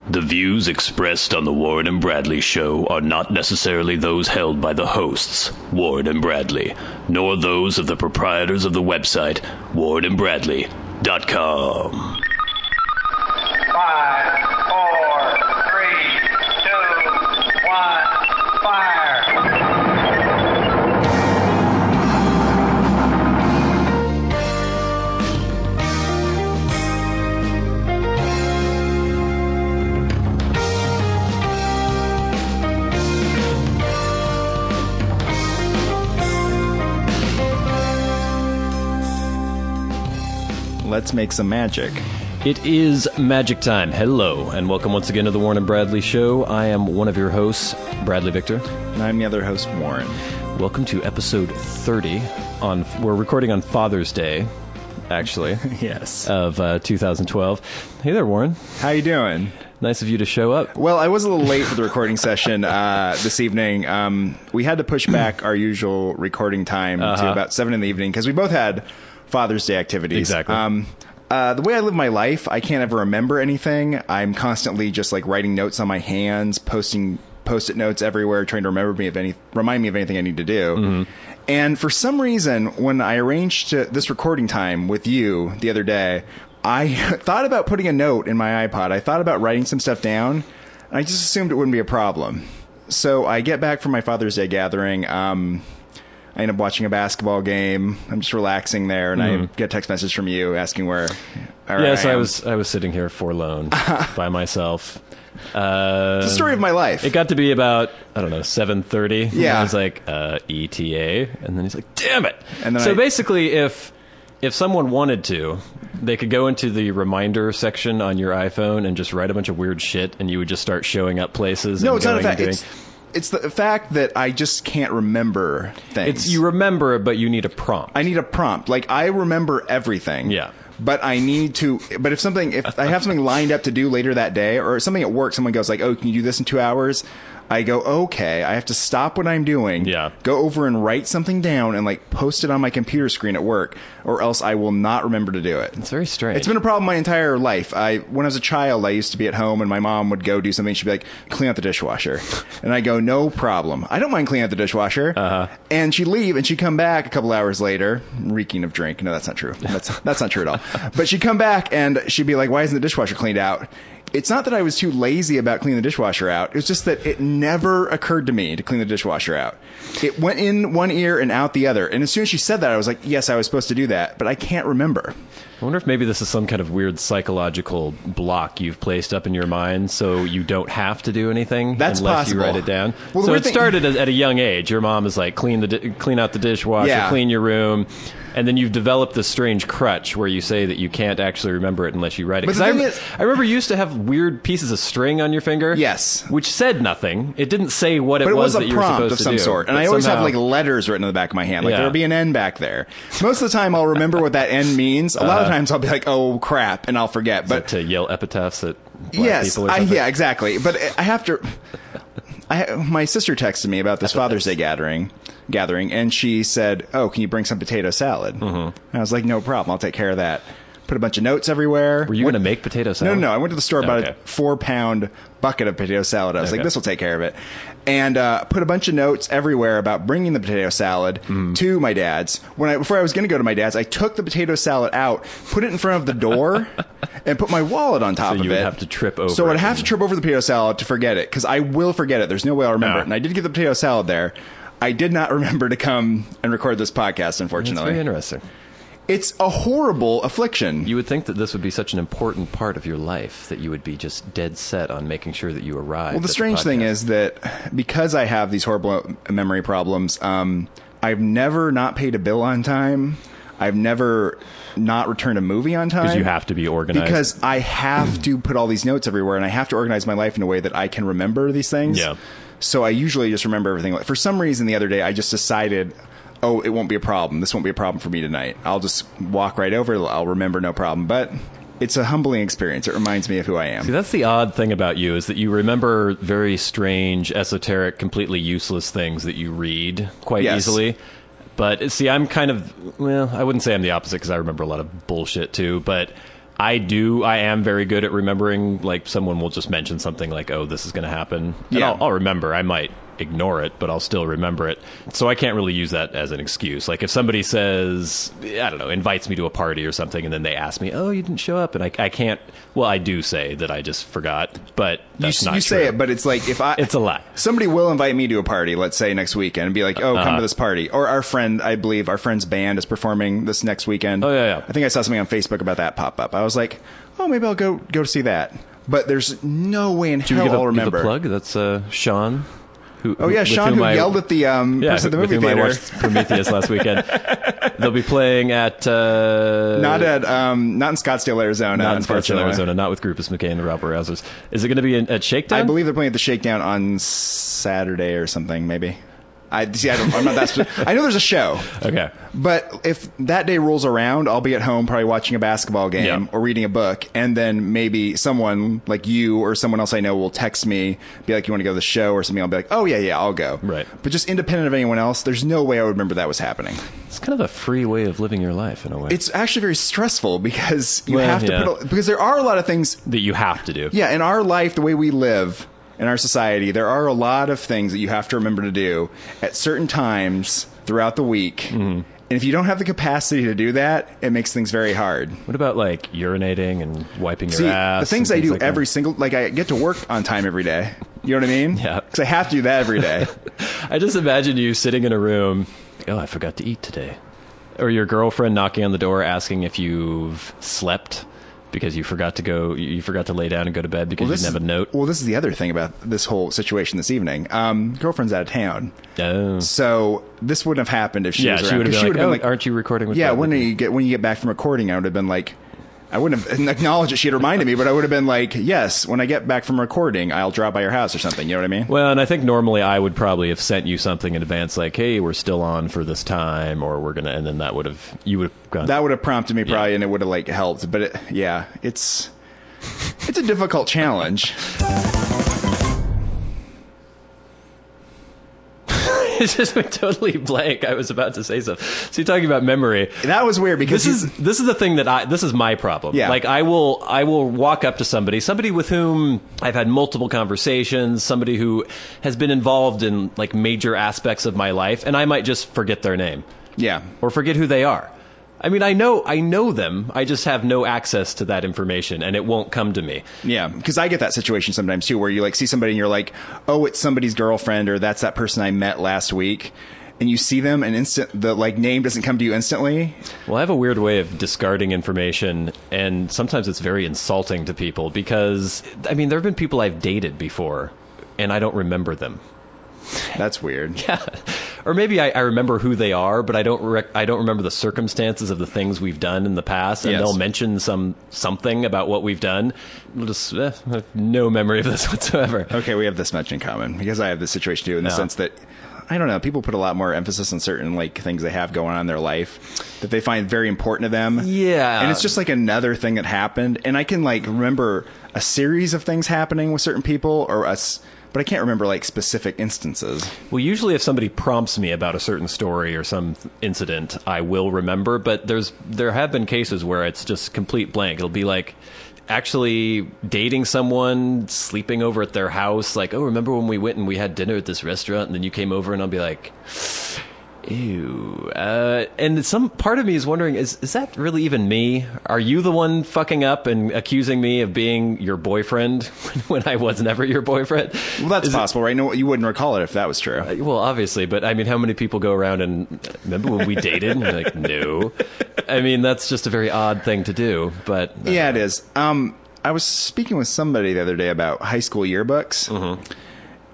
The views expressed on the Warren and Bradley Show are not necessarily those held by the hosts, Warren and Bradley, nor those of the proprietors of the website, warrenandbradley.com. 5, 4, 3, 2, 1, fire! Let's make some magic. It is magic time. Hello, and welcome once again to the Warren and Bradley Show. I am one of your hosts, Bradley Victor. And I'm the other host, Warren. Welcome to episode 30. We're recording on Father's Day, actually. Yes. Of 2012. Hey there, Warren. How you doing? Nice of you to show up. Well, I was a little late for the recording session this evening. We had to push back our usual recording time to about 7 in the evening because we both had Father's Day activities. Exactly. The way I live my life, I can't ever remember anything. I'm constantly just like writing notes on my hands, posting Post-it notes everywhere, trying to remind me of anything I need to do. Mm-hmm. And for some reason, when I arranged this recording time with you the other day, I thought about putting a note in my iPod. I thought about writing some stuff down, and I just assumed it wouldn't be a problem. So I get back from my Father's Day gathering. I end up watching a basketball game. I'm just relaxing there, and I get a text message from you asking where. Yes, I was sitting here forlorn by myself. It's the story of my life. It got to be about 7:30. Yeah, I was like ETA, and then he's like, "Damn it!" And then so basically, if someone wanted to, they could go into the reminder section on your iPhone and just write a bunch of weird shit, and you would just start showing up places. No, it's not a fact. It's the fact that I just can't remember things. You remember, but you need a prompt. I need a prompt. Like, I remember everything. Yeah. But I need to. But if I have something lined up to do later that day, or something at work, someone goes like, "Oh, can you do this in 2 hours?" I go, okay, I have to stop what I'm doing, go over and write something down and like post it on my computer screen at work, or else I will not remember to do it. It's very strange. It's been a problem my entire life. When I was a child, I used to be at home and my mom would go do something. She'd be like, clean out the dishwasher. And I go, no problem. I don't mind cleaning out the dishwasher. And she'd leave and she'd come back a couple hours later, reeking of drink. No, that's not true. That's not true at all. But she'd come back and she'd be like, why isn't the dishwasher cleaned out? It's not that I was too lazy about cleaning the dishwasher out. It was just that it never occurred to me to clean the dishwasher out. It went in one ear and out the other. And as soon as she said that, I was like, yes, I was supposed to do that. But I can't remember. I wonder if maybe this is some kind of weird psychological block you've placed up in your mind so you don't have to do anything unless possible. you write it down. Well, so it started at a young age. Your mom is like, clean out the dishwasher, clean your room. And then you've developed this strange crutch where you say that you can't actually remember it unless you write it. Because I remember you used to have weird pieces of string on your finger. Yes. Which said nothing. It didn't say what it was that you were supposed to do. But it was a prompt of some sort. And I always have like letters written on the back of my hand. Like there would be an N back there. Most of the time I'll remember what that N means. A lot of times I'll be like, oh crap, and I'll forget. But to yell epitaphs at black people or something? Yeah, exactly. But I have to... my sister texted me about this Father's Day gathering, and she said, oh, can you bring some potato salad? Mm-hmm. And I was like, no problem, I'll take care of that. Put a bunch of notes everywhere. Were you going to make potato salad? No, I went to the store, bought a 4-pound bucket of potato salad. I was like, this will take care of it. And put a bunch of notes everywhere about bringing the potato salad to my dad's. Before I was going to go to my dad's, I took the potato salad out, put it in front of the door, and put my wallet on top of it. So you would have to trip over it. So I'd have to trip over the potato salad to forget it, because I will forget it. There's no way I'll remember it. And I did get the potato salad there. I did not remember to come and record this podcast, unfortunately. That's very interesting. It's a horrible affliction. You would think that this would be such an important part of your life that you would be just dead set on making sure that you arrive. Well, the strange thing is that because I have these horrible memory problems, I've never not paid a bill on time. I've never not returned a movie on time. Because you have to be organized. Because I have to put all these notes everywhere, and I have to organize my life in a way that I can remember these things. Yeah. So I usually just remember everything. For some reason, the other day, I just decided, oh, it won't be a problem. This won't be a problem for me tonight. I'll just walk right over it. I'll remember no problem. But it's a humbling experience. It reminds me of who I am. See, that's the odd thing about you, is that you remember very strange, esoteric, completely useless things that you read quite easily. But see, I'm kind of, well, I wouldn't say I'm the opposite because I remember a lot of bullshit too, but I am very good at remembering, like, someone will just mention something like, oh, this is going to happen. And Yeah. I'll remember. I might ignore it, but I'll still remember it. So I can't really use that as an excuse. Like, if somebody says, I don't know, invites me to a party or something, and then they ask me, oh, you didn't show up, and I can't, well, I do say that I just forgot, but that's not true. You say it, but it's like, it's a lie. Somebody will invite me to a party, let's say next weekend, and be like, oh, come to this party. Or our friend's band is performing this next weekend. Oh, yeah. I think I saw something on Facebook about that pop up. I was like, oh, maybe I'll go see that. But there's no way in hell I'll remember. Give a plug? That's Sean. Sean, who yelled at the person at the movie theater. I watched Prometheus last weekend. They'll be playing at not in Scottsdale, Arizona. Not in Scottsdale, Arizona. Not with Groupus McKay and the Rob Rousers. Is it going to be at Shakedown? I believe they're playing at the Shakedown on Saturday or something, maybe. I'm not that specific. I know there's a show. Okay. But if that day rolls around, I'll be at home probably watching a basketball game or reading a book, and then maybe someone like you or someone else I know will text me, be like, you want to go to the show or something. I'll be like, oh, yeah, I'll go. Right. But just independent of anyone else, there's no way I would remember that was happening. It's kind of a free way of living your life in a way. It's actually very stressful because you have to because there are a lot of things that you have to do. Yeah, in our life, the way we live, in our society, there are a lot of things that you have to remember to do at certain times throughout the week. Mm-hmm. And if you don't have the capacity to do that, it makes things very hard. What about, like, urinating and wiping your ass? The things I do every single... Like, I get to work on time every day. You know what I mean? Yeah. Because I have to do that every day. I just imagine you sitting in a room, oh, I forgot to eat today. Or your girlfriend knocking on the door asking if you've slept because you forgot to lay down and go to bed because you didn't have a note. Well, this is the other thing about this whole situation this evening. Girlfriend's out of town. Oh. So this wouldn't have happened if she was around. She would have been like, aren't you recording with when you get back from recording, I would have been like, I wouldn't have acknowledged that she had reminded me, but I would have been like, yes, when I get back from recording, I'll drop by your house or something. You know what I mean? Well, and I think normally I would probably have sent you something in advance, like, hey, we're still on for this time, or we're going to, and then that would have gone. That would have prompted me probably, and it would have like helped. But it's a difficult challenge. It just went totally blank. I was about to say something. So you're talking about memory. That was weird because this is the thing this is my problem. Yeah. Like I will walk up to somebody with whom I've had multiple conversations, somebody who has been involved in like major aspects of my life, and I might just forget their name. Yeah. Or forget who they are. I mean, I know them. I just have no access to that information, and it won't come to me. Yeah, because I get that situation sometimes, too, where you, like, see somebody and you're like, oh, it's somebody's girlfriend, or that's that person I met last week. And you see them, and the name doesn't come to you instantly. Well, I have a weird way of discarding information, and sometimes it's very insulting to people because, I mean, there have been people I've dated before, and I don't remember them. That's weird. Yeah. Or maybe I remember who they are, but I don't remember the circumstances of the things we've done in the past, and they'll mention something about what we've done. We'll just I have no memory of this whatsoever. Okay, we have this much in common because I have this situation too, in the sense that I don't know, people put a lot more emphasis on certain like things they have going on in their life that they find very important to them. Yeah. And it's just like another thing that happened, and I can like remember a series of things happening with certain people or us. But I can't remember, like, specific instances. Well, usually if somebody prompts me about a certain story or some incident, I will remember. But there have been cases where it's just complete blank. It'll be like actually dating someone, sleeping over at their house. Like, oh, remember when we went and we had dinner at this restaurant and then you came over, and I'll be like, ew. And some part of me is wondering, is that really even me? Are you the one fucking up and accusing me of being your boyfriend when I was never your boyfriend? Well, that's possible, right? No, you wouldn't recall it if that was true. Well, obviously, but I mean, how many people go around and remember when we dated? And you're like, no. I mean, that's just a very odd thing to do, but... Yeah, it is. I was speaking with somebody the other day about high school yearbooks. Mm-hmm.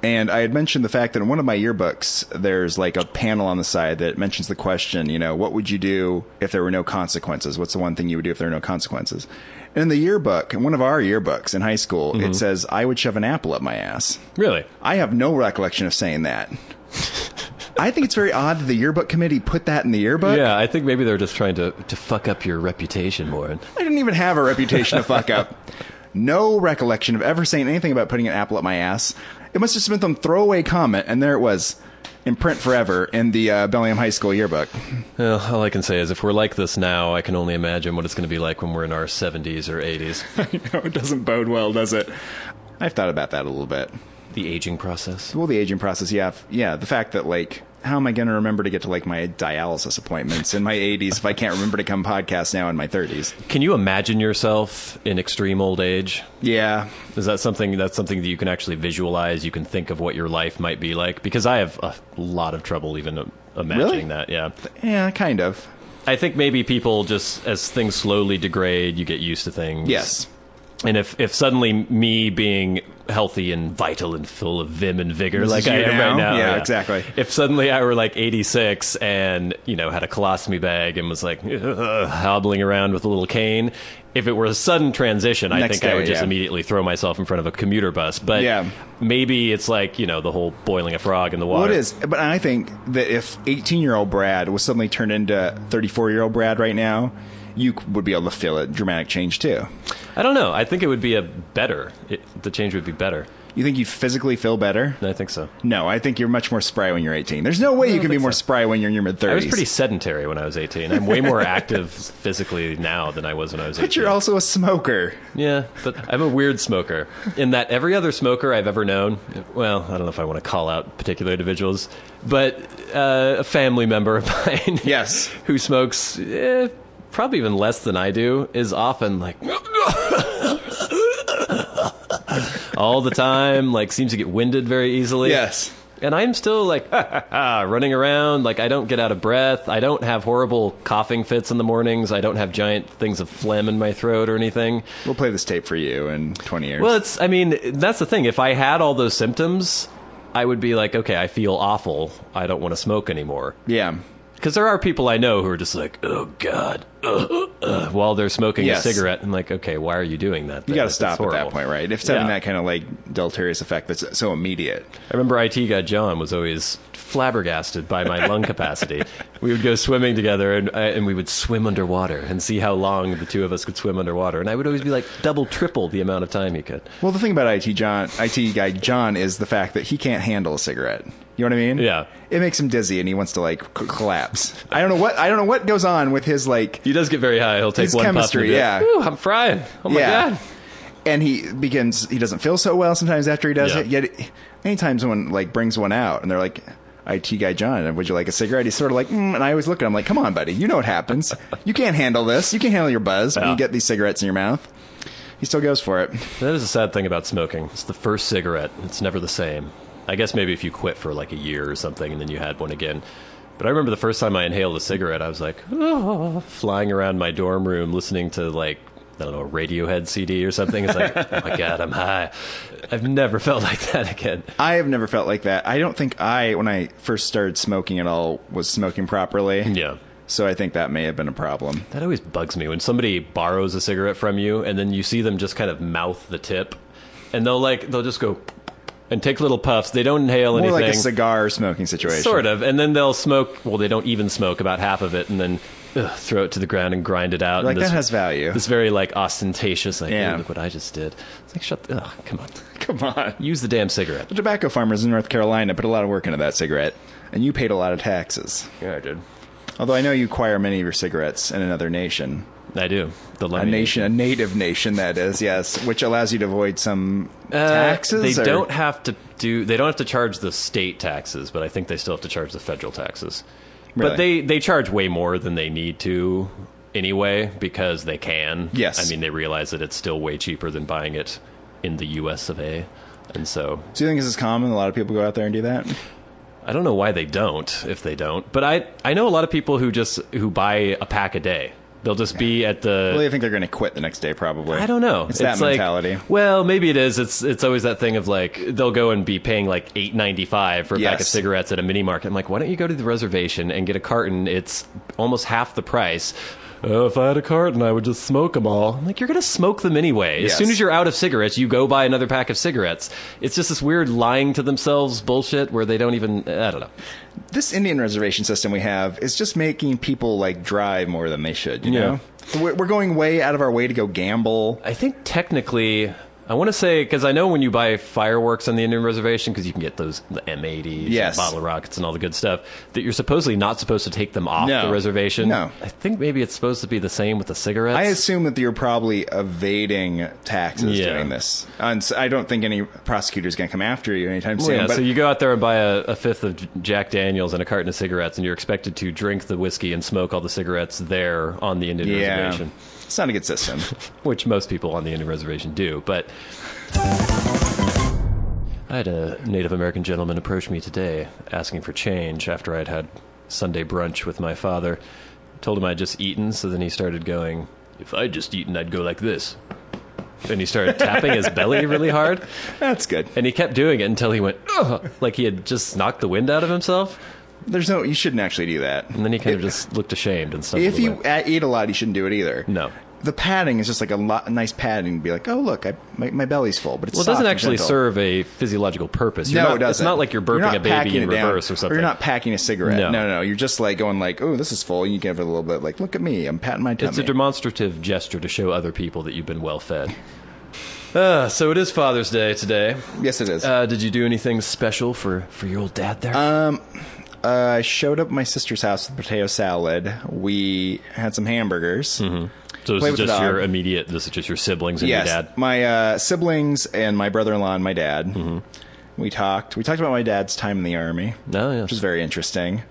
And I had mentioned the fact that in one of my yearbooks, there's like a panel on the side that mentions the question, what would you do if there were no consequences? What's the one thing you would do if there were no consequences? And in the yearbook, in one of our yearbooks in high school, it says, I would shove an apple up my ass. Really? I have no recollection of saying that. I think it's very odd that the yearbook committee put that in the yearbook. Yeah, I think maybe they're just trying to fuck up your reputation, Warren. I didn't even have a reputation to fuck up. No recollection of ever saying anything about putting an apple up my ass. It must have just been some throwaway comment, and there it was. in print forever in the Bellingham High School yearbook. Well, all I can say is if we're like this now, I can only imagine what it's going to be like when we're in our 70s or 80s. I know, it doesn't bode well, does it? I've thought about that a little bit. The aging process? Well, the aging process, yeah. Yeah, the fact that, like, how am I going to remember to get to, like, my dialysis appointments in my 80s if I can't remember to come podcast now in my 30s? Can you imagine yourself in extreme old age? Yeah. Is that something that you can actually visualize? You can think of what your life might be like? Because I have a lot of trouble even imagining that, yeah. Yeah, kind of. I think maybe people just, as things slowly degrade, you get used to things. Yes. And if suddenly me being healthy and vital and full of vim and vigor like I am right now, yeah, exactly. If suddenly I were like 86 and, you know, had a colostomy bag and was like hobbling around with a little cane, if it were a sudden transition, I think I would just immediately throw myself in front of a commuter bus. But maybe it's like, you know, the whole boiling a frog in the water. Well, it is. But I think that if 18-year-old Brad was suddenly turned into 34-year-old Brad right now, you would be able to feel a dramatic change, too. I don't know. I think it would be the change would be better. You think you'd physically feel better? I think so. No, I think you're much more spry when you're 18. There's no way you can be more spry when you're in your mid-30s. I was pretty sedentary when I was 18. I'm way more active physically now than I was when I was 18. But you're also a smoker. Yeah, but I'm a weird smoker. In that every other smoker I've ever known, well, I don't know if I want to call out particular individuals, but a family member of mine who smokes probably even less than I do is often like... all the time, like seems to get winded very easily. Yes. And I'm still like running around, like I don't get out of breath. I don't have horrible coughing fits in the mornings. I don't have giant things of phlegm in my throat or anything. We'll play this tape for you in 20 years. Well, that's the thing. If I had all those symptoms, I would be like, okay, I feel awful. I don't want to smoke anymore. Yeah. Because there are people I know who are just like, oh, God, while they're smoking a cigarette. I'm like, okay, why are you doing that? You got to stop at that point, right? If it's having that kind of like deleterious effect that's so immediate. I remember IT guy John was always flabbergasted by my lung capacity. We would go swimming together and we would swim underwater and see how long the two of us could swim underwater. And I would always be like double, triple the amount of time he could. Well, the thing about IT guy John is the fact that he can't handle a cigarette. You know what I mean? Yeah. It makes him dizzy and he wants to like collapse. I don't know what goes on with his like. He does get very high. He'll take one chemistry, puff. Yeah. Ooh, I'm frying. Oh my God. And he doesn't feel so well sometimes after he does it. Yet anytime someone like brings one out and they're like, IT guy John, would you like a cigarette? He's sort of like, and I always look at him like, come on, buddy. You know what happens. You can't handle this. You can't handle your buzz when you get these cigarettes in your mouth. He still goes for it. That is a sad thing about smoking. It's the first cigarette. It's never the same. I guess maybe if you quit for like a year or something and then you had one again. But I remember the first time I inhaled a cigarette, I was like, flying around my dorm room listening to like, I don't know, a Radiohead CD or something. It's like, oh my God, I'm high. I've never felt like that again. I have never felt like that. I don't think when I first started smoking at all, was smoking properly. Yeah. So I think that may have been a problem. That always bugs me when somebody borrows a cigarette from you and then you see them just kind of mouth the tip and they'll just go and take little puffs. They don't inhale anything. More like a cigar smoking situation. Sort of. And then they'll smoke. Well, they don't even smoke about half of it and then throw it to the ground and grind it out. Like, that has value. This very like ostentatious, like, look what I just did. It's like, come on. Come on. Use the damn cigarette. The tobacco farmers in North Carolina put a lot of work into that cigarette. And you paid a lot of taxes. Yeah, I did. Although I know you acquire many of your cigarettes in another nation. I do. A native nation, that is, yes, which allows you to avoid some taxes. They don't have to charge the state taxes, but I think they still have to charge the federal taxes. Really? But they charge way more than they need to anyway because they can. Yes. I mean, they realize that it's still way cheaper than buying it in the U.S. of A. And so. Do you think this is common? A lot of people go out there and do that? I don't know why they don't, if they don't. But I know a lot of people who buy a pack a day. They'll just be at the... Well, they think they're going to quit the next day, probably. I don't know. It's that mentality. Well, maybe it is. It's always that thing of like, they'll go and be paying like $8.95 for a pack of cigarettes at a mini market. I'm like, why don't you go to the reservation and get a carton? It's almost half the price. If I had a carton, I would just smoke them all. I'm like, you're going to smoke them anyway. As soon as you're out of cigarettes, you go buy another pack of cigarettes. It's just this weird lying to themselves bullshit where they don't even... I don't know. This Indian reservation system we have is just making people like drive more than they should, you know? We're going way out of our way to go gamble. I think technically... I want to say, because I know when you buy fireworks on the Indian reservation, because you can get those the M80s, yes, and bottle rockets, and all the good stuff, that you're supposedly not supposed to take them off No. the reservation. No. I think maybe it's supposed to be the same with the cigarettes. I assume that you're probably evading taxes doing this. And so I don't think any prosecutor's going to come after you anytime soon. Yeah, but so you go out there and buy a fifth of Jack Daniels and a carton of cigarettes, and you're expected to drink the whiskey and smoke all the cigarettes there on the Indian reservation. It's not a good system. Which most people on the Indian reservation do, but I had a Native American gentleman approach me today asking for change after I'd had Sunday brunch with my father. Told him I'd just eaten, so then he started going, if I'd just eaten, I'd go like this. And he started tapping his belly really hard. That's good. And he kept doing it until he went, ugh, like he had just knocked the wind out of himself. You shouldn't actually do that. And then he kind of just looked ashamed and stuff. If you eat a lot, you shouldn't do it either. No. The padding is just like a nice padding to be like, oh, look, my belly's full. But it's it doesn't actually serve a physiological purpose. It doesn't. It's not like you're burping a baby in reverse or something. Or you're not packing a cigarette. No. No. You're just like going like, oh, this is full. And you give it a little bit like, look at me. I'm patting my tummy. It's a demonstrative gesture to show other people that you've been well fed. So it is Father's Day today. Yes, it is. Did you do anything special for your old dad there? I showed up at my sister's house with potato salad. We had some hamburgers. Mm-hmm. So this is just your immediate, this is just your siblings and your dad? My siblings and my brother-in-law and my dad. Mm-hmm. We talked about my dad's time in the Army, which was very interesting,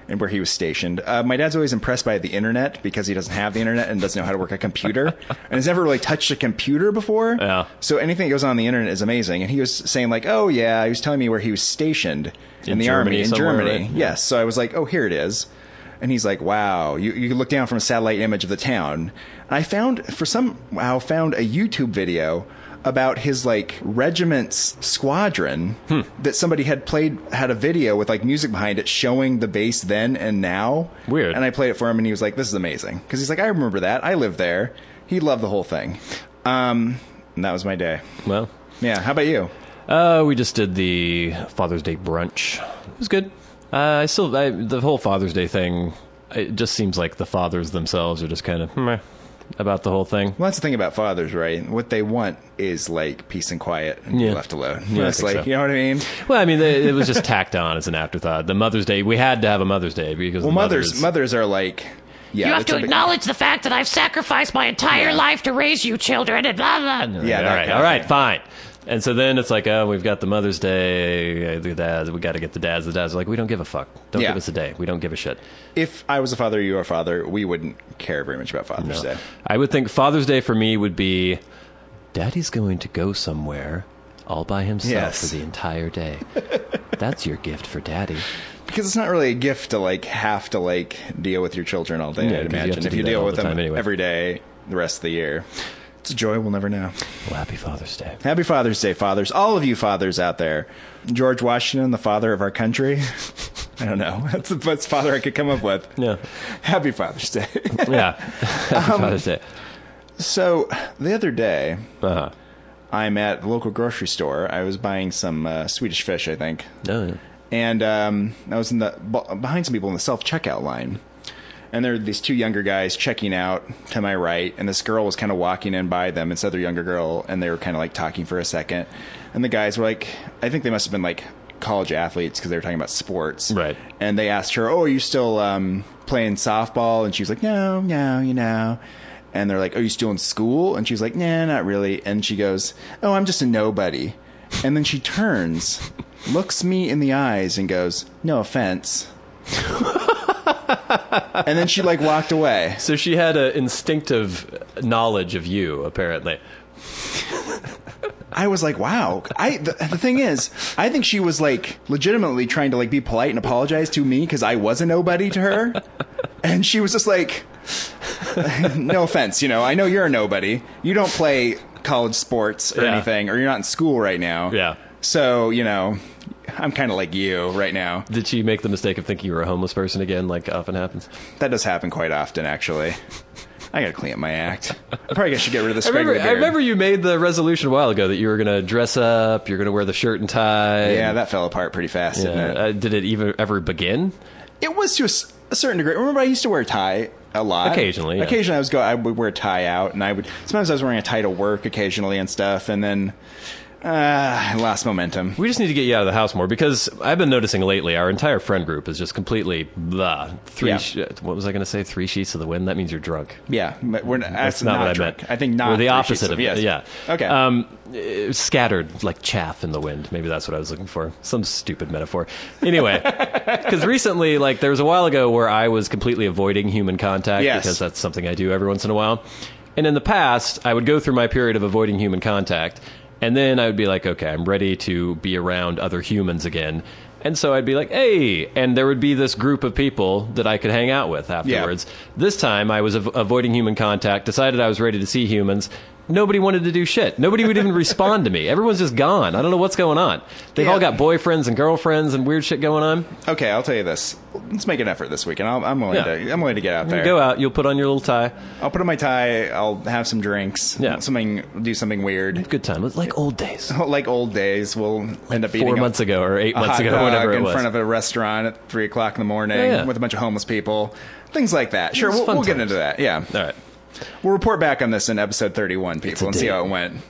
and where he was stationed. My dad's always impressed by the internet because he doesn't have the internet and doesn't know how to work a computer and has never really touched a computer before. Yeah. So anything that goes on the internet is amazing. And he was saying like, oh yeah, he was telling me where he was stationed in the Army in Germany. Right? Yes. So I was like, oh, here it is. And he's like, wow, you can look down from a satellite image of the town. And I found a YouTube video about his like regiment's squadron that somebody had a video with like music behind it showing the base then and now. Weird. And I played it for him and he was like, this is amazing. Because he's like, I remember that. I lived there. He loved the whole thing. And that was my day. Well. Yeah. How about you? We just did the Father's Day brunch. It was good. The whole Father's Day thing, it just seems like the fathers themselves are just kind of meh about the whole thing. Well, that's the thing about fathers, right? What they want is like peace and quiet and be left alone. Yeah, it's like, so. You know what I mean? Well, I mean, it was just tacked on as an afterthought. The Mother's Day, we had to have a Mother's Day because mothers are like, yeah, you have to acknowledge the fact that I've sacrificed my entire life to raise you children and blah, blah. Yeah, all right, fine. And so then it's like, oh, we've got the Mother's Day, the dads, we got to get the dads. The dads are like, we don't give a fuck. Don't give us a day. We don't give a shit. If I was a father, you were a father, we wouldn't care very much about Father's Day. I would think Father's Day for me would be, Daddy's going to go somewhere all by himself for the entire day. That's your gift for Daddy. Because it's not really a gift to like have to like deal with your children all day, I'd imagine. If you deal with them every day, the rest of the year. It's a joy we'll never know. Well, happy Father's Day. Happy Father's Day, fathers. All of you fathers out there. George Washington, the father of our country. I don't know. That's the best father I could come up with. Yeah. Happy Father's Day. Yeah. Happy Father's Day. So, the other day, I'm at the local grocery store. I was buying some Swedish fish, I think. Oh, yeah. And I was behind some people in the self-checkout line. And there were these two younger guys checking out to my right, and this girl was kind of walking in by them, this other younger girl, and they were kind of like talking for a second. And the guys were like, I think they must have been like college athletes because they were talking about sports. Right. And they asked her, oh, are you still playing softball? And she was like, no, you know. And they're like, are you still in school? And she's like, nah, not really. And she goes, oh, I'm just a nobody. And then she turns, looks me in the eyes, and goes, no offense. And then she like walked away. So she had an instinctive knowledge of you, apparently. I was like, wow. The thing is, I think she was like legitimately trying to like be polite and apologize to me because I was a nobody to her. And she was just like, no offense, I know you're a nobody. You don't play college sports or anything, or you're not in school right now. Yeah. So, I'm kind of like you right now. Did she make the mistake of thinking you were a homeless person again, like often happens? That does happen quite often, actually. I gotta clean up my act. I probably should get rid of this scraggly beard. I remember you made the resolution a while ago that you were going to dress up, you're going to wear the shirt and tie. Yeah, that fell apart pretty fast, didn't it? Did it ever begin? It was just... a certain degree. Remember, I used to wear a tie a lot. Occasionally, yeah. Occasionally, I would wear a tie out, and sometimes I was wearing a tie to work occasionally and stuff, and then I lost momentum. We just need to get you out of the house more, because I've been noticing lately our entire friend group is just completely blah. What was I going to say? 3 sheets to the wind? That means you're drunk. Yeah, but that's not what drunk. I meant. I think not. We're the opposite of it. Yes. Yeah. Okay. Scattered like chaff in the wind. Maybe that's what I was looking for. Some stupid metaphor. Anyway, because recently, like there was a while ago where I was completely avoiding human contact because that's something I do every once in a while. And in the past, I would go through my period of avoiding human contact. And then I would be like, okay, I'm ready to be around other humans again. And so I'd be like, hey, and there would be this group of people that I could hang out with afterwards. Yeah. This time I was avoiding human contact, decided I was ready to see humans. Nobody wanted to do shit. Nobody would even respond to me. Everyone's just gone. I don't know what's going on. They've all got boyfriends and girlfriends and weird shit going on. Okay, I'll tell you this. Let's make an effort this weekend. I'm willing to get out there. You go out. You'll put on your little tie. I'll put on my tie. I'll have some drinks. Yeah. Do something weird. Good time. Like old days. Like old days. We'll end up eating 4 months ago or 8 months ago, whatever it was. In front of a restaurant at 3 o'clock in the morning with a bunch of homeless people. Things like that. Sure, we'll get into that. Yeah. All right. We'll report back on this in episode 31, people, and see how it went.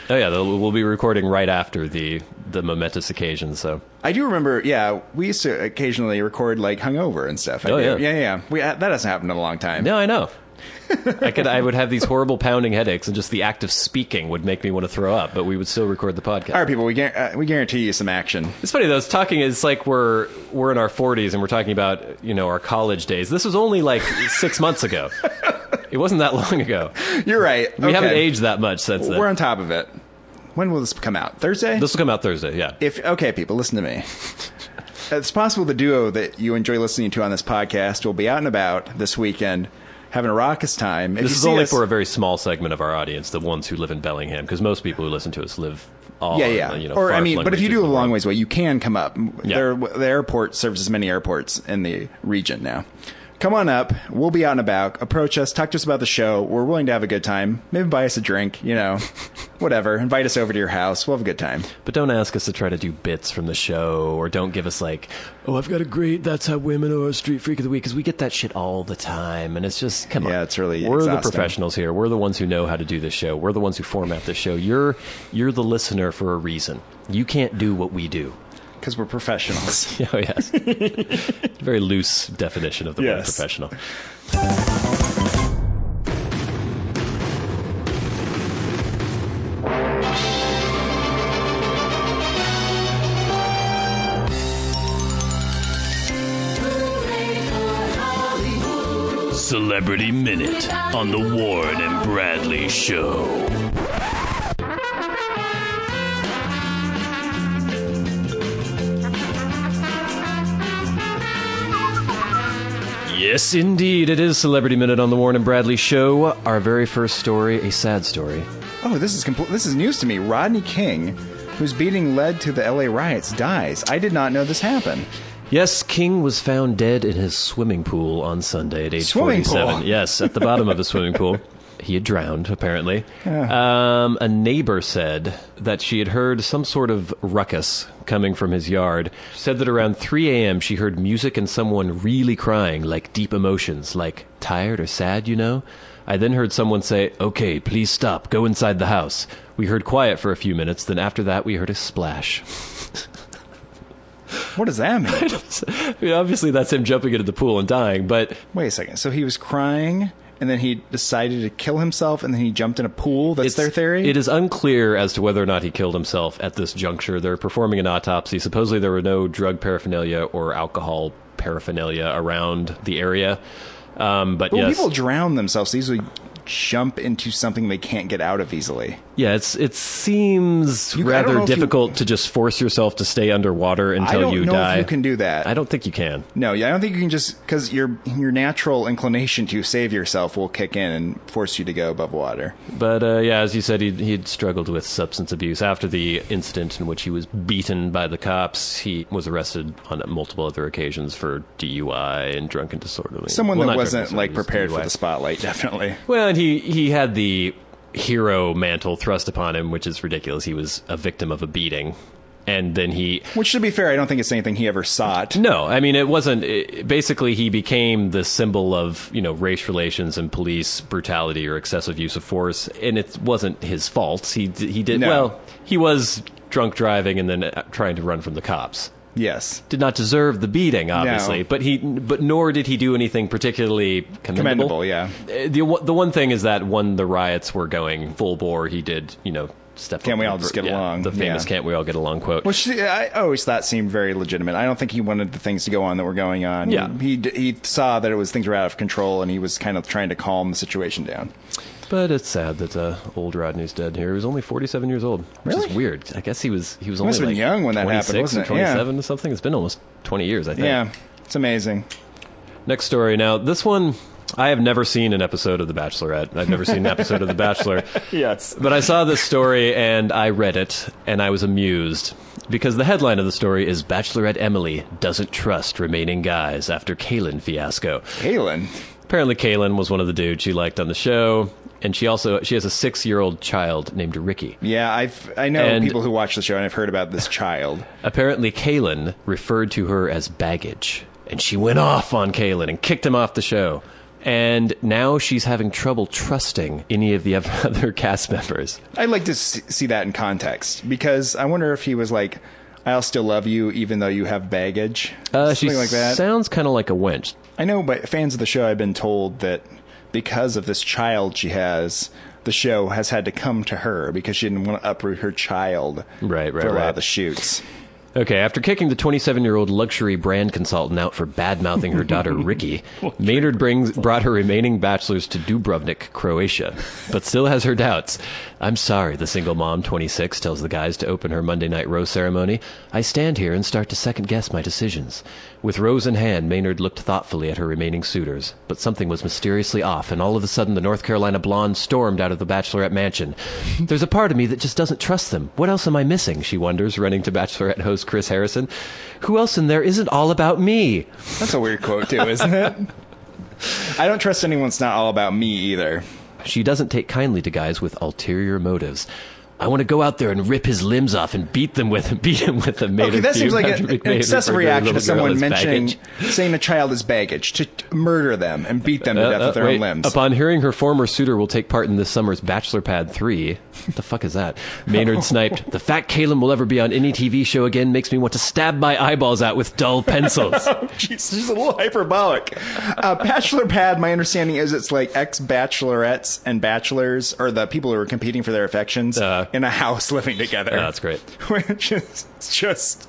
Oh, yeah, we'll be recording right after the momentous occasion, so. I do remember, we used to occasionally record, like, hungover and stuff. Yeah. That hasn't happened in a long time. No, I know. I would have these horrible pounding headaches, and just the act of speaking would make me want to throw up, but we would still record the podcast. All right, people, we guarantee you some action. It's funny, though, talking is like we're in our 40s, and we're talking about, our college days. This was only, like, 6 months ago. It wasn't that long ago. You're right. We haven't aged that much since then. We're on top of it. When will this come out? Thursday? This will come out Thursday, yeah. Okay, people, listen to me. It's possible the duo that you enjoy listening to on this podcast will be out and about this weekend, having a raucous time. This is only for a very small segment of our audience, the ones who live in Bellingham, because most people who listen to us live all but if you do a long ways away, you can come up. Yeah. The airport serves as many airports in the region now. Come on up. We'll be out and about. Approach us. Talk to us about the show. We're willing to have a good time. Maybe buy us a drink, whatever. Invite us over to your house. We'll have a good time. But don't ask us to try to do bits from the show, or don't give us like, I've got a great That's How Women Are Street Freak of the Week, because we get that shit all the time. And it's just, come on. Yeah, it's really We're exhausting. The professionals here. We're the ones who know how to do this show. We're the ones who format this show. You're the listener for a reason. You can't do what we do. Because we're professionals. Oh, yes. Very loose definition of the word professional. Celebrity Minute on the Warren and Bradley Show. Yes, indeed. It is Celebrity Minute on the Warren and Bradley Show. Our very first story, a sad story. Oh, this is news to me. Rodney King, whose beating led to the LA riots, dies. I did not know this happened. Yes, King was found dead in his swimming pool on Sunday at age 47. Pool. Yes, at the bottom of the swimming pool. He had drowned, apparently. Yeah. A neighbor said that she had heard some sort of ruckus coming from his yard. She said that around 3 a.m. she heard music and someone really crying, like deep emotions, like tired or sad, I then heard someone say, "Okay, please stop. Go inside the house." We heard quiet for a few minutes. Then after that, we heard a splash. What does that mean? I mean, obviously, that's him jumping into the pool and dying, but... Wait a second. So he was crying... And then he decided to kill himself, and then he jumped in a pool? That's their theory? It is unclear as to whether or not he killed himself at this juncture. They're performing an autopsy. Supposedly there were no drug paraphernalia or alcohol paraphernalia around the area. But yes. When people drown themselves, they usually jump into something they can't get out of easily. Yeah, it seems rather difficult to just force yourself to stay underwater until you die. I don't know if you can do that. I don't think you can. No, I don't think you can just... Because your natural inclination to save yourself will kick in and force you to go above water. But, as you said, he'd struggled with substance abuse. After the incident in which he was beaten by the cops, he was arrested on multiple other occasions for DUI and drunken disorderly. Someone that wasn't, prepared for the spotlight, definitely. Well, and he had the hero mantle thrust upon him, which is ridiculous. He was a victim of a beating. And then which, to be fair, I don't think it's anything he ever sought. No, I mean, it wasn't. Basically, he became the symbol of, race relations and police brutality or excessive use of force, and it wasn't his fault. He did, he was drunk driving and then trying to run from the cops. Yes. Did not deserve the beating, obviously, No. but nor did he do anything particularly commendable. Yeah. The one thing is that when the riots were going full bore, he did, step Can't up we all just get along? The famous "Can't we all get along" quote. Which I always thought seemed very legitimate. I don't think he wanted the things to go on that were going on. Yeah. He saw that things were out of control, and he was kind of trying to calm the situation down. But it's sad that old Rodney's dead here. He was only 47 years old, which is weird. I guess he was only must have been like young when that happened, 26 wasn't or it? 27 or something. It's been almost 20 years, I think. Yeah, it's amazing. Next story. Now, this one, I have never seen an episode of The Bachelorette. I've never seen an episode of The Bachelor. Yes. But I saw this story, and I read it, and I was amused. Because the headline of the story is Bachelorette Emily doesn't trust remaining guys after Kaylin fiasco. Kaylin? Apparently Kaylin was one of the dudes she liked on the show. And she has a 6-year-old child named Ricky. Yeah, I know people who watch the show, and I've heard about this child. Apparently, Kaylin referred to her as baggage, and she went off on Kaylin and kicked him off the show. And now she's having trouble trusting any of the other cast members. I'd like to see that in context, because I wonder if he was like, "I'll still love you even though you have baggage." Something like that. Sounds kind of like a wench. I know, but fans of the show have been told that because of this child she has, the show has had to come to her because she didn't want to uproot her child for a lot of the shoots. Okay, after kicking the 27-year-old luxury brand consultant out for bad-mouthing her daughter Ricky, Maynard brought her remaining bachelors to Dubrovnik, Croatia, but still has her doubts. "I'm sorry," the single mom, 26, tells the guys to open her Monday night rose ceremony. "I stand here and start to second-guess my decisions." With rose in hand, Maynard looked thoughtfully at her remaining suitors, but something was mysteriously off, and all of a sudden the North Carolina blonde stormed out of the Bachelorette mansion. "There's a part of me that just doesn't trust them. What else am I missing?" she wonders, running to Bachelorette host Chris Harrison. "Who else in there isn't all about me?" That's a weird quote, too, isn't it? I don't trust anyone that's not all about me, either. She doesn't take kindly to guys with ulterior motives. "I want to go out there and rip his limbs off and beat him with them." Okay, that seems like an excessive reaction to someone saying a child is baggage, to murder them and beat them to death with their own limbs. Upon hearing her former suitor will take part in this summer's Bachelor Pad 3, what the fuck is that? Maynard sniped, "The fact Kaylin will ever be on any TV show again makes me want to stab my eyeballs out with dull pencils." Oh, jeez, she's a little hyperbolic. Bachelor Pad, my understanding is it's like ex-bachelorettes and bachelors, or the people who are competing for their affections, in a house living together. Yeah, that's great. Which is just,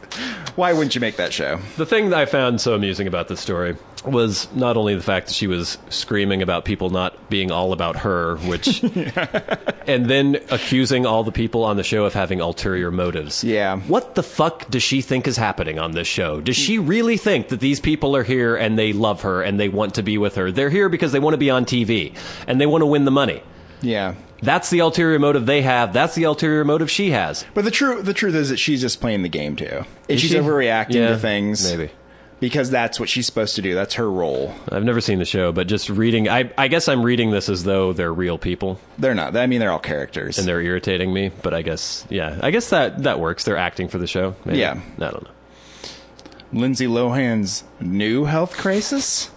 why wouldn't you make that show? The thing that I found so amusing about this story was not only the fact that she was screaming about people not being all about her, which, and then accusing all the people on the show of having ulterior motives. Yeah. What the fuck does she think is happening on this show? Does she really think that these people are here and they love her and they want to be with her? They're here because they want to be on TV and they want to win the money. Yeah. That's the ulterior motive they have. That's the ulterior motive she has. But the truth is that she's just playing the game, too. And she's overreacting to things. Maybe. Because that's what she's supposed to do. That's her role. I've never seen the show, but just reading, I guess I'm reading this as though they're real people. They're not. I mean, they're all characters. And they're irritating me, but I guess that works. They're acting for the show. Maybe. Yeah. I don't know. Lindsay Lohan's new health crisis?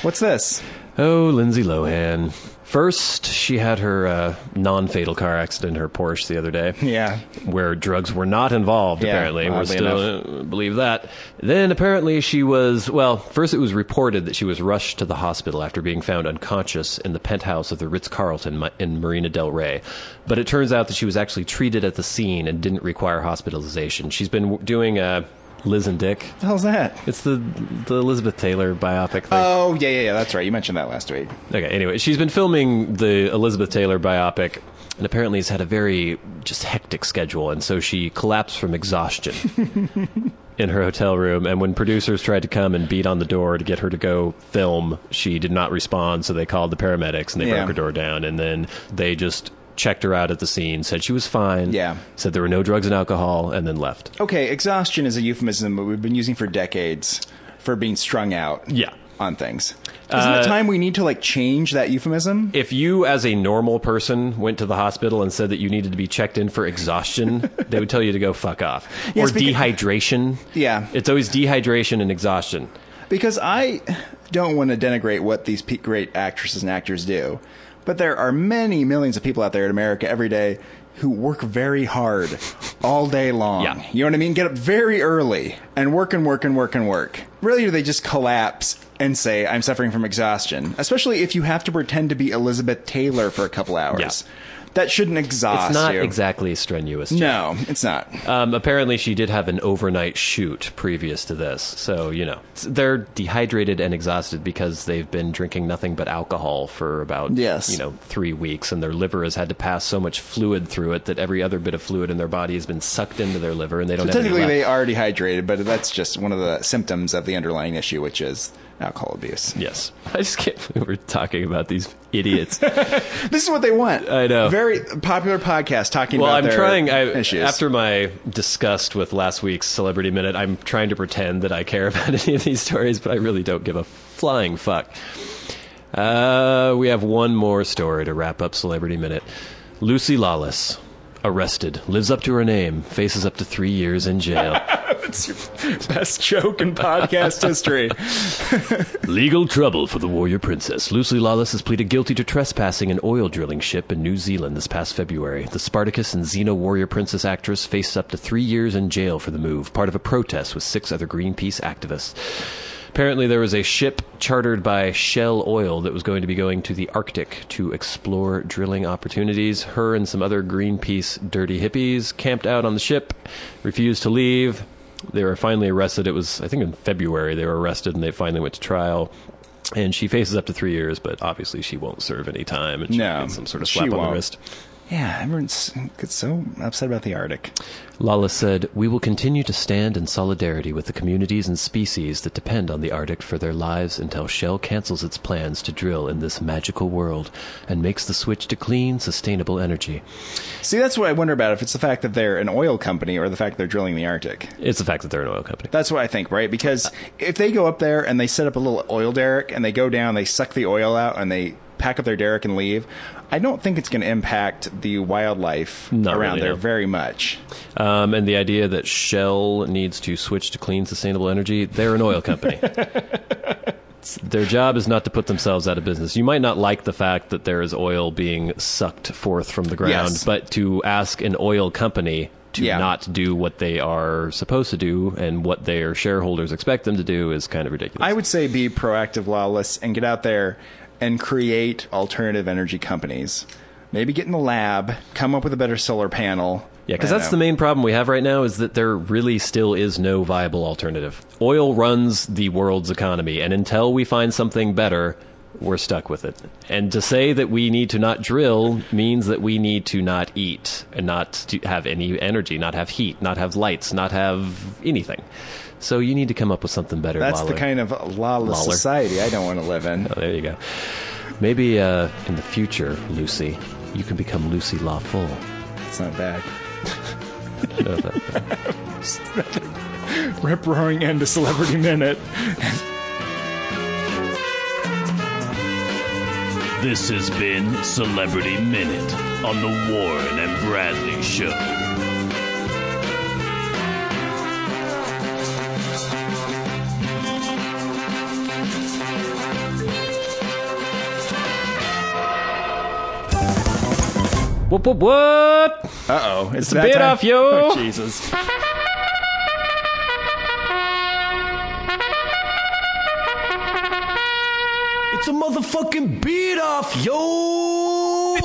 What's this? Oh, Lindsay Lohan. First, she had her non-fatal car accident in her Porsche the other day. Yeah. Where drugs were not involved, apparently. We still believe that. Then, apparently, she was... Well, first it was reported that she was rushed to the hospital after being found unconscious in the penthouse of the Ritz-Carlton in Marina del Rey. But it turns out that she was actually treated at the scene and didn't require hospitalization. She's been doing... Liz and Dick. What the hell's that? It's the Elizabeth Taylor biopic thing. Oh, yeah, that's right. You mentioned that last week. Okay, anyway, she's been filming the Elizabeth Taylor biopic, and apparently has had a very just hectic schedule, and so she collapsed from exhaustion in her hotel room, and when producers tried to come and beat on the door to get her to go film, she did not respond, so they called the paramedics, and they broke her door down, and then they just... checked her out at the scene, said she was fine, said there were no drugs and alcohol, and then left. Okay, exhaustion is a euphemism that we've been using for decades for being strung out. Yeah. on things. Isn't it time we need to like change that euphemism? If you, as a normal person, went to the hospital and said that you needed to be checked in for exhaustion, they would tell you to go fuck off. Yes, or dehydration. Yeah. It's always dehydration and exhaustion. Because I don't want to denigrate what these great actresses and actors do, but there are many millions of people out there in America every day who work very hard all day long. Yeah. You know what I mean? Get up very early and work and work and work and work. Really, do they just collapse and say, I'm suffering from exhaustion? Especially if you have to pretend to be Elizabeth Taylor for a couple hours. Yeah. That shouldn't exhaust you. It's not exactly strenuous. No, it's not. Apparently, she did have an overnight shoot previous to this. So, they're dehydrated and exhausted because they've been drinking nothing but alcohol for about, 3 weeks. And their liver has had to pass so much fluid through it that every other bit of fluid in their body has been sucked into their liver. And they don't have any left. Technically, they are dehydrated, but that's just one of the symptoms of the underlying issue, which is alcohol abuse. Yes. I just can't believe we're talking about these idiots. This is what they want. I know. Very popular podcast talking about their issues. After my disgust with last week's Celebrity Minute, I'm trying to pretend that I care about any of these stories, but I really don't give a flying fuck. We have one more story to wrap up Celebrity Minute. Lucy Lawless, arrested, lives up to her name, faces up to 3 years in jail. That's your best joke in podcast history. Legal trouble for the warrior princess. Lucy Lawless has pleaded guilty to trespassing an oil drilling ship in New Zealand this past February. The Spartacus and Xena warrior princess actress faced up to 3 years in jail for the move, part of a protest with 6 other Greenpeace activists. Apparently there was a ship chartered by Shell Oil that was going to be going to the Arctic to explore drilling opportunities. Her and some other Greenpeace dirty hippies camped out on the ship, refused to leave. They were finally arrested. It was, I think, in February they were arrested, and they finally went to trial. And she faces up to 3 years, but obviously she won't serve any time, and she gets some sort of slap on the wrist. Yeah, everyone gets so upset about the Arctic. Lawless said, "We will continue to stand in solidarity with the communities and species that depend on the Arctic for their lives until Shell cancels its plans to drill in this magical world and makes the switch to clean, sustainable energy." See, that's what I wonder about, if it's the fact that they're an oil company or the fact they're drilling the Arctic. It's the fact that they're an oil company. That's what I think, right? Because if they go up there and they set up a little oil derrick and they go down, they suck the oil out and they pack up their derrick and leave, I don't think it's going to impact the wildlife around there very much. And the idea that Shell needs to switch to clean, sustainable energy, they're an oil company. Their job is not to put themselves out of business. You might not like the fact that there is oil being sucked forth from the ground, but to ask an oil company to not do what they are supposed to do and what their shareholders expect them to do is kind of ridiculous. I would say be proactive, Lawless, and get out there and create alternative energy companies. Maybe get in the lab, come up with a better solar panel. Yeah, because that's the main problem we have right now, is that there really still is no viable alternative. Oil runs the world's economy, and until we find something better, we're stuck with it. And to say that we need to not drill means that we need to not eat and not to have any energy, not have heat, not have lights, not have anything. So you need to come up with something better. That's the kind of lawless society I don't want to live in. Oh, there you go. Maybe in the future, Lucy, you can become Lucy Lawful. That's not bad. Rip-roaring end to Celebrity Minute. This has been Celebrity Minute on the Warren and Bradley Show. What? Uh-oh. It's a bit off, yo. Oh, Jesus. It's a motherfucking beat off, yo!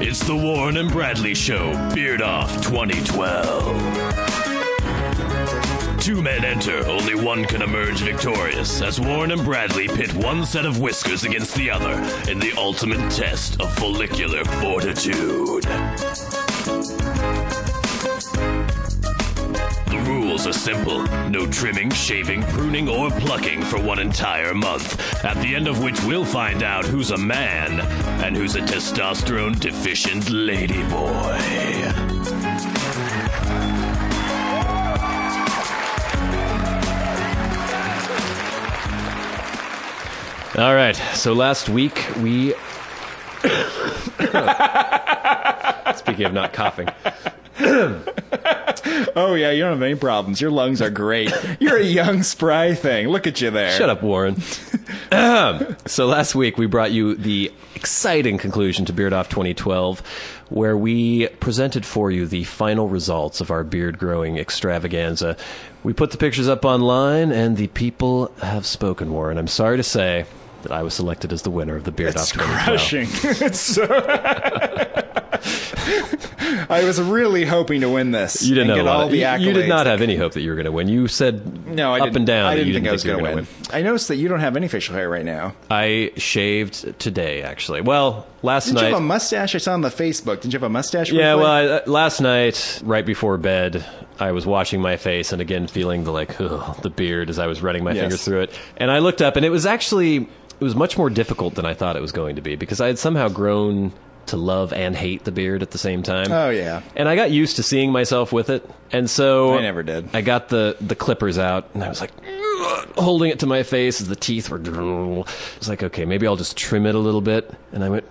It's the Warren and Bradley Show, Beard Off 2012. 2 men enter, only one can emerge victorious, as Warren and Bradley pit one set of whiskers against the other in the ultimate test of follicular fortitude. The rules are simple. No trimming, shaving, pruning, or plucking for one entire month, at the end of which we'll find out who's a man and who's a testosterone-deficient ladyboy. All right. So last week we... Speaking of not coughing. Oh, yeah, you don't have any problems. Your lungs are great. You're a young, spry thing. Look at you there. Shut up, Warren. So last week we brought you the exciting conclusion to Beard Off 2012, where we presented for you the final results of our beard growing extravaganza. We put the pictures up online, and the people have spoken, Warren. I'm sorry to say that I was selected as the winner of the Beard Off 2012. Crushing. It's so... I was really hoping to win this. You didn't and know get all the accolades. You did not have any hope that you were going to win. You said no, up and down. I didn't you think I was going to win. I noticed that you don't have any facial hair right now. I shaved today, actually. Well, last night. Did you have a mustache? I saw on the Facebook. Did you have a mustache? Yeah, well, last night, right before bed, I was washing my face and again feeling the beard as I was running my fingers through it. And I looked up, and it was much more difficult than I thought it was going to be, because I had somehow grown to love and hate the beard at the same time. Oh, yeah. And I got used to seeing myself with it. And so I never did. I got the clippers out, and I was like holding it to my face as the teeth were... I was like, okay, maybe I'll just trim it a little bit. And I went...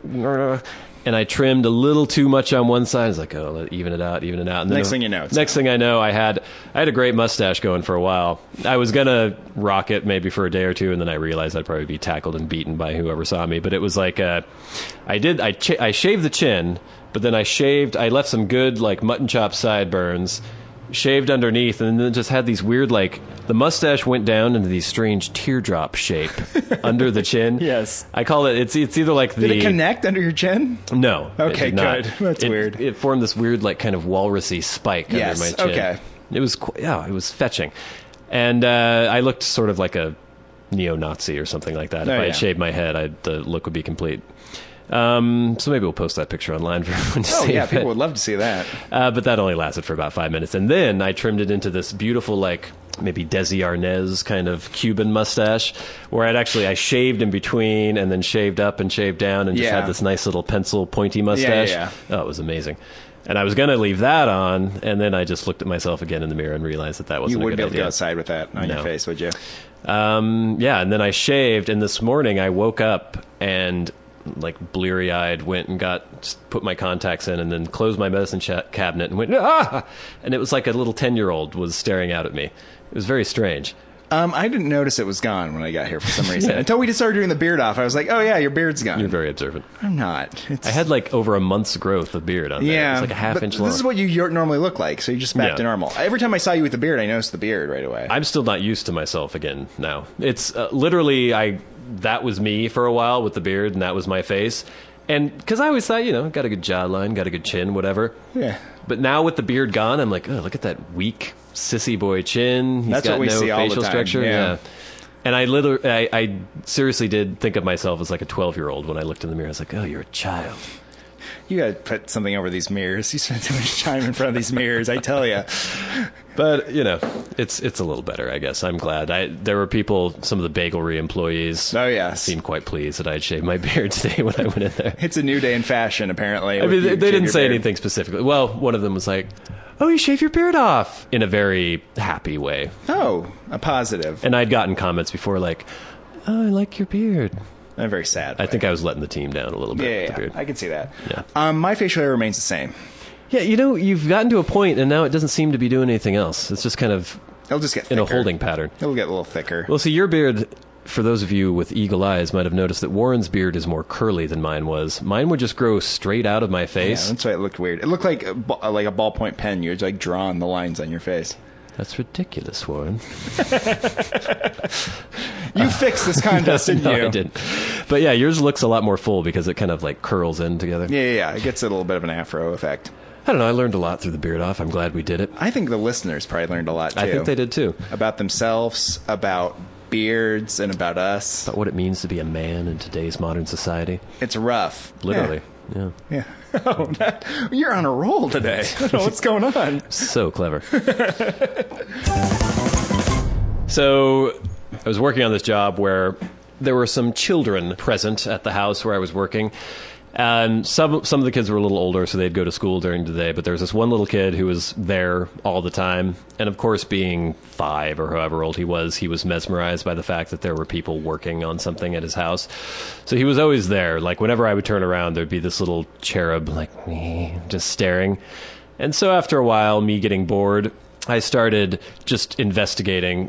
And I trimmed a little too much on one side. I was like, oh, even it out. And then next thing you know, I had a great mustache going for a while. I was gonna rock it maybe for a day or two, and then I realized I'd probably be tackled and beaten by whoever saw me. But it was like, I shaved the chin, but then I left some good like mutton chop sideburns, shaved underneath, and then just had these weird the mustache went down into these strange teardrop shape under the chin. Yes. I call it, it's either like Did it connect under your chin? No. Okay, good. That's weird. It formed this weird kind of walrusy spike under my chin. Okay. It was fetching. And I looked sort of like a neo-Nazi or something like that. If I had shaved my head, the look would be complete. So maybe we'll post that picture online for everyone to see. Oh, yeah, people would love to see that. But that only lasted for about 5 minutes. And then I trimmed it into this beautiful, maybe Desi Arnaz kind of Cuban mustache, where I shaved in between and then shaved up and shaved down and just had this nice little pencil pointy mustache. Yeah. Oh, it was amazing. And I was going to leave that on, and then I just looked at myself again in the mirror and realized that wasn't a good idea. You wouldn't be able to go outside with that on your face, would you? Yeah, and then I shaved, and this morning I woke up and... bleary-eyed, went and put my contacts in and then closed my medicine cabinet and went, ah! And it was like a little 10-year-old was staring out at me. It was very strange. I didn't notice it was gone when I got here for some reason. Until we just started doing the beard off, I was like, oh, yeah, your beard's gone. You're very observant. I'm not. I had over a month's growth of beard on there. Yeah. It's like a half-inch long. This is what you normally look like, so you're just back to normal. Every time I saw you with the beard, I noticed the beard right away. I'm still not used to myself again now. It's literally, that was me for a while with the beard, and that was my face. And because I always thought, got a good jawline, got a good chin, whatever. Yeah. But now with the beard gone, I'm like, oh, look at that weak sissy boy chin. He's got no facial structure. Yeah. And I seriously did think of myself as like a 12-year-old when I looked in the mirror. I was like, oh, you're a child. You got to put something over these mirrors. You spend too much time in front of these mirrors, I tell you. But, it's a little better, I guess. I'm glad. There were people, some of the bagelry employees seemed quite pleased that I had shaved my beard today when I went in there. It's a new day in fashion, apparently. I mean, they didn't say anything specifically. Well, one of them was like, oh, you shave your beard off, in a very happy way. Oh, a positive. And I'd gotten comments before like, oh, I like your beard. In a very sad way. I think I was letting the team down a little bit with the beard. I can see that. Yeah. My facial hair remains the same. Yeah, you've gotten to a point, and now it doesn't seem to be doing anything else. It's just kind of it'll just get thicker. In a holding pattern. It'll get a little thicker. Well, see, your beard, for those of you with eagle eyes, might have noticed that Warren's beard is more curly than mine was. Mine would just grow straight out of my face. Yeah, that's why it looked weird. It looked like a ballpoint pen. You were drawing the lines on your face. That's ridiculous, Warren. You fixed this contest, didn't you? No, I didn't. But yeah, yours looks a lot more full because it kind of curls in together. Yeah. It gets a little bit of an afro effect. I don't know. I learned a lot through the beard off. I'm glad we did it. I think the listeners probably learned a lot, too. I think they did, too. About themselves, about beards, and about us. About what it means to be a man in today's modern society. It's rough. Literally. Yeah. Oh, you're on a roll today. I don't know what's going on. So clever. So I was working on this job where there were some children present at the house where I was working. Some of the kids were a little older, so they'd go to school during the day. But there was this one little kid who was there all the time. And, of course, being 5 or however old he was mesmerized by the fact that there were people working on something at his house. So he was always there. Like, whenever I would turn around, there'd be this little cherub, like me, just staring. And so after a while, me getting bored, I started just not investigating,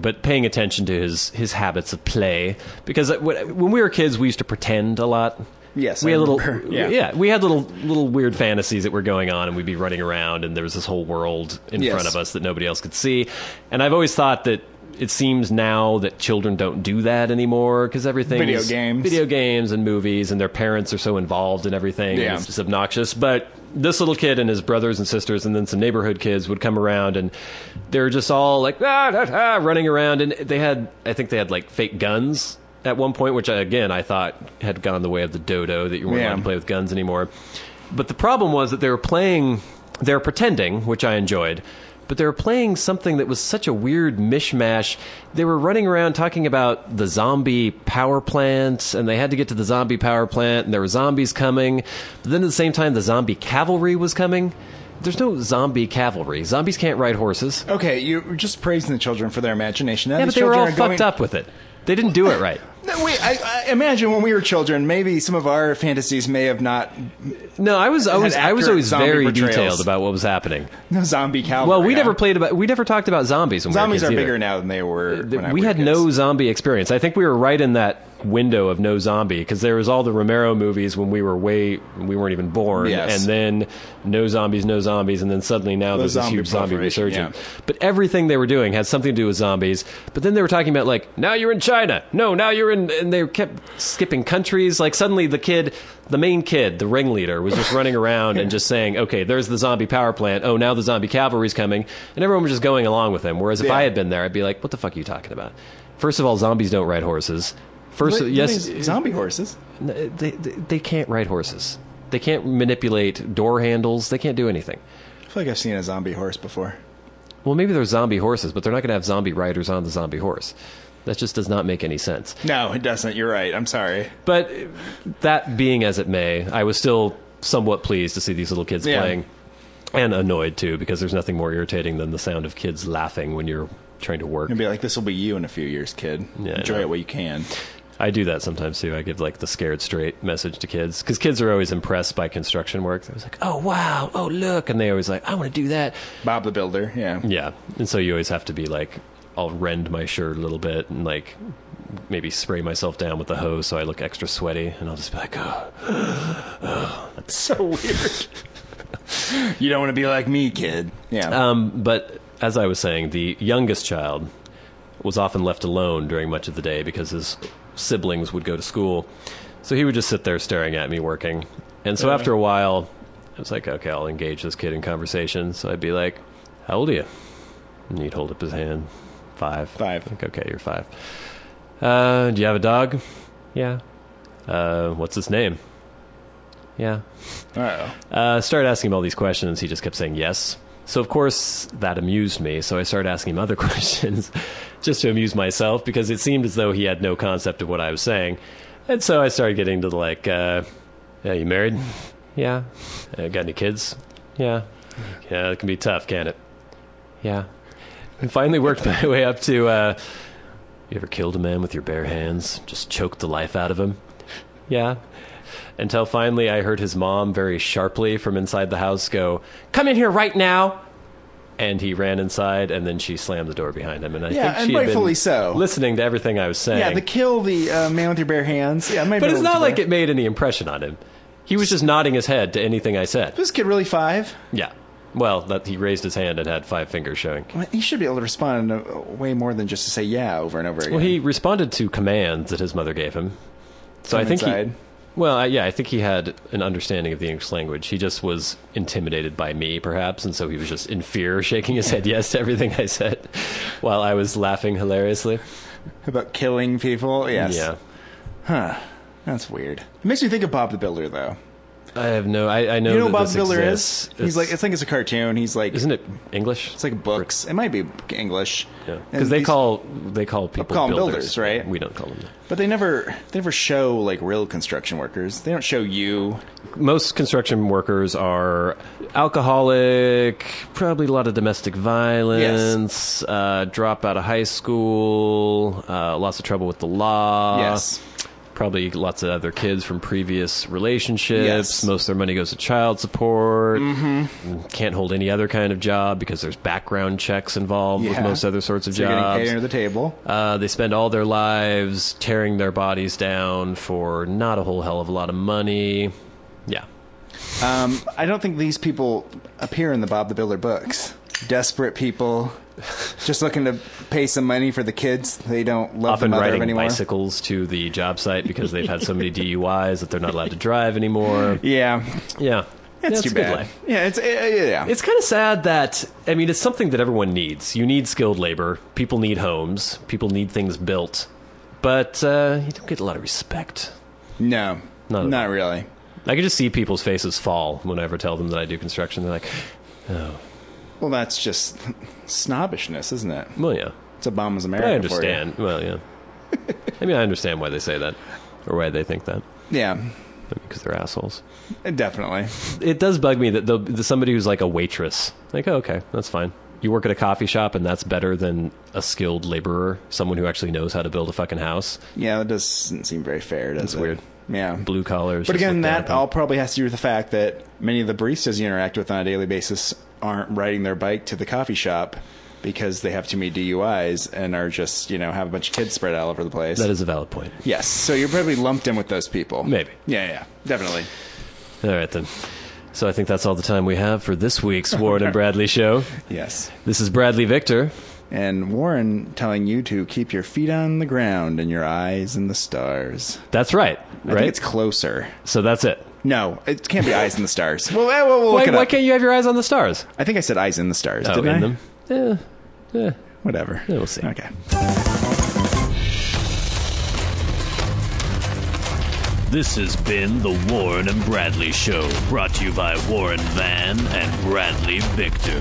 but paying attention to his habits of play. Because when we were kids, we used to pretend a lot. Yes, we had we had little weird fantasies that were going on, and we'd be running around, and there was this whole world in front of us that nobody else could see. And I've always thought that it seems now that children don't do that anymore because everything video games and movies, and their parents are so involved in everything. Yeah. And it's just obnoxious. But this little kid and his brothers and sisters, and then some neighborhood kids would come around, and they're just all like running around, and I think they had like fake guns at one point, which I thought had gone the way of the dodo, that you weren't allowed to play with guns anymore. But the problem was that they were pretending, which I enjoyed, but they were playing something that was such a weird mishmash. They were running around talking about the zombie power plant, and they had to get to the zombie power plant, and there were zombies coming. But then at the same time, the zombie cavalry was coming. There's no zombie cavalry. Zombies can't ride horses. Okay, you're just praising the children for their imagination. Yeah, but they were all fucked up with it. They didn't do it right. I imagine when we were children, maybe some of our fantasies may have not. No, I was always very detailed about what was happening. No zombie cavalry. Well, we never talked about zombies. Zombies are bigger now than they were. We had no zombie experience. I think we were right in that window of no zombie, because there was all the Romero movies when we weren't even born, and then no zombies, and then suddenly now there's this huge zombie resurgence. Yeah. But everything they were doing had something to do with zombies. But then they were talking about, like, now you're in China, now you're in, and they kept skipping countries. Like, suddenly the main kid, the ringleader, was just running around and just saying, okay, there's the zombie power plant, now the zombie cavalry's coming, and everyone was just going along with him. Whereas if I had been there, I'd be like, what the fuck are you talking about? First of all, zombies don't ride horses. Zombie horses. They can't ride horses. They can't manipulate door handles. They can't do anything. I feel like I've seen a zombie horse before. Well, maybe they're zombie horses, but they're not going to have zombie riders on the zombie horse. That just does not make any sense. No, it doesn't. You're right. I'm sorry. But that being as it may, I was still somewhat pleased to see these little kids playing. And annoyed, too, because there's nothing more irritating than the sound of kids laughing when you're trying to work. And be like, this will be you in a few years, kid. Yeah, enjoy it while you can. I do that sometimes, too. I give, like, the scared straight message to kids. Because kids are always impressed by construction work. They're always like, oh, wow, oh, look. And they always like, I want to do that. Bob the Builder, yeah. Yeah. And so you always have to be like, I'll rend my shirt a little bit and, like, maybe spray myself down with the hose so I look extra sweaty. And I'll just be like, oh. That's so weird. You don't want to be like me, kid. Yeah. But as I was saying, the youngest child was often left alone during much of the day because his siblings would go to school. So he would just sit there staring at me working. And so after a while, I was like, okay, I'll engage this kid in conversation. So I'd be like, how old are you? And he'd hold up his hand. 5. Like, okay, you're 5. Do you have a dog? Yeah. What's his name? Yeah. Started asking him all these questions. He just kept saying yes. So, of course, that amused me. So I started asking him other questions just to amuse myself, because it seemed as though he had no concept of what I was saying. And so I started getting to, like, you married? Yeah. Got any kids? Yeah. Yeah, it can be tough, can't it? Yeah. And finally worked my way up to, you ever killed a man with your bare hands? Just choked the life out of him? Yeah. Until finally I heard his mom very sharply from inside the house go, come in here right now. And he ran inside, and then she slammed the door behind him. And I think she had been listening to everything I was saying. Yeah, kill the man with your bare hands. Yeah, but it's not like it made any impression on him. He was just nodding his head to anything I said. This kid really 5? Yeah. Well, he raised his hand and had 5 fingers showing. Well, he should be able to respond in way more than just to say yeah over and over again. Well, he responded to commands that his mother gave him. So I think I think he had an understanding of the English language. He just was intimidated by me, perhaps, and so he was just in fear, shaking his head yes to everything I said, while I was laughing hilariously. About killing people? Yes. Yeah. Huh. That's weird. It makes me think of Bob the Builder, though. I have no. I know. You know that what Bob this the Builder exists. is? He's like, I think it's a cartoon. He's like, isn't it English? It's like books. It might be English. Yeah, because they call people them builders, right? We don't call them that. But they never show like real construction workers. They don't show you. Most construction workers are alcoholic, probably a lot of domestic violence, drop out of high school, lots of trouble with the law. Yes. Probably lots of other kids from previous relationships. Yes. Most of their money goes to child support. Mm-hmm. Can't hold any other kind of job because there's background checks involved with most other sorts of so jobs. You're getting paid under the table. They spend all their lives tearing their bodies down for not a whole hell of a lot of money. Yeah. I don't think these people appear in the Bob the Builder books. Desperate people. Just looking to pay some money for the kids. They don't love often the mother riding anymore. Bicycles to the job site because they've had so many DUIs that they're not allowed to drive anymore. Yeah. It's too a good bad. life. Yeah, It's kind of sad that, I mean, it's something that everyone needs. You need skilled labor. People need homes. People need things built. But you don't get a lot of respect. No, not really. I can just see people's faces fall when I ever tell them that I do construction. They're like, oh. Well, that's just snobbishness, isn't it? Well, yeah. It's Obama's America. But I understand. Well, yeah. I mean, I understand why they say that, or why they think that. Yeah. Because they're assholes. Definitely. It does bug me that somebody who's like a waitress, like, oh, okay, that's fine. You work at a coffee shop, and that's better than a skilled laborer, someone who actually knows how to build a fucking house. Yeah, that doesn't seem very fair, does it? That's weird. Yeah. Blue collars. But again, that all probably has to do with the fact that many of the baristas you interact with on a daily basis aren't riding their bike to the coffee shop because they have too many DUIs and are just, have a bunch of kids spread all over the place. That is a valid point. Yes. So you're probably lumped in with those people. Maybe. Yeah, definitely. All right, then. So I think that's all the time we have for this week's Warren and Bradley Show. Yes. This is Bradley Victor. And Warren telling you to keep your feet on the ground and your eyes in the stars. That's right. I think it's closer. So that's it. No, it can't be eyes in the stars. Well, we'll look it up. Why can't you have your eyes on the stars? I think I said eyes in the stars. Oh, didn't in I? them? Yeah. Whatever. Yeah, we'll see. Okay. This has been the Warren and Bradley Show, brought to you by Warren Van and Bradley Victor.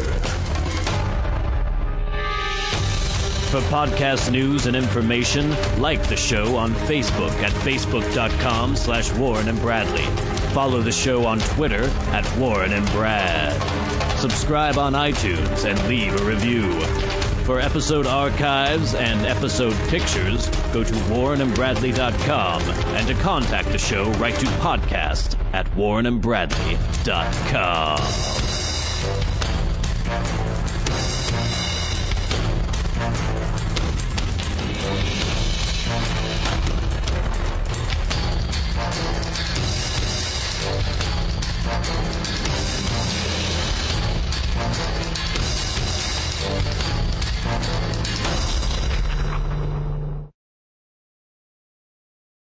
For podcast news and information, like the show on Facebook at facebook.com/Warren and Bradley. Follow the show on Twitter at Warren and Brad. Subscribe on iTunes and leave a review. For episode archives and episode pictures, go to warrenandbradley.com, and to contact the show, write to podcast@warrenandbradley.com.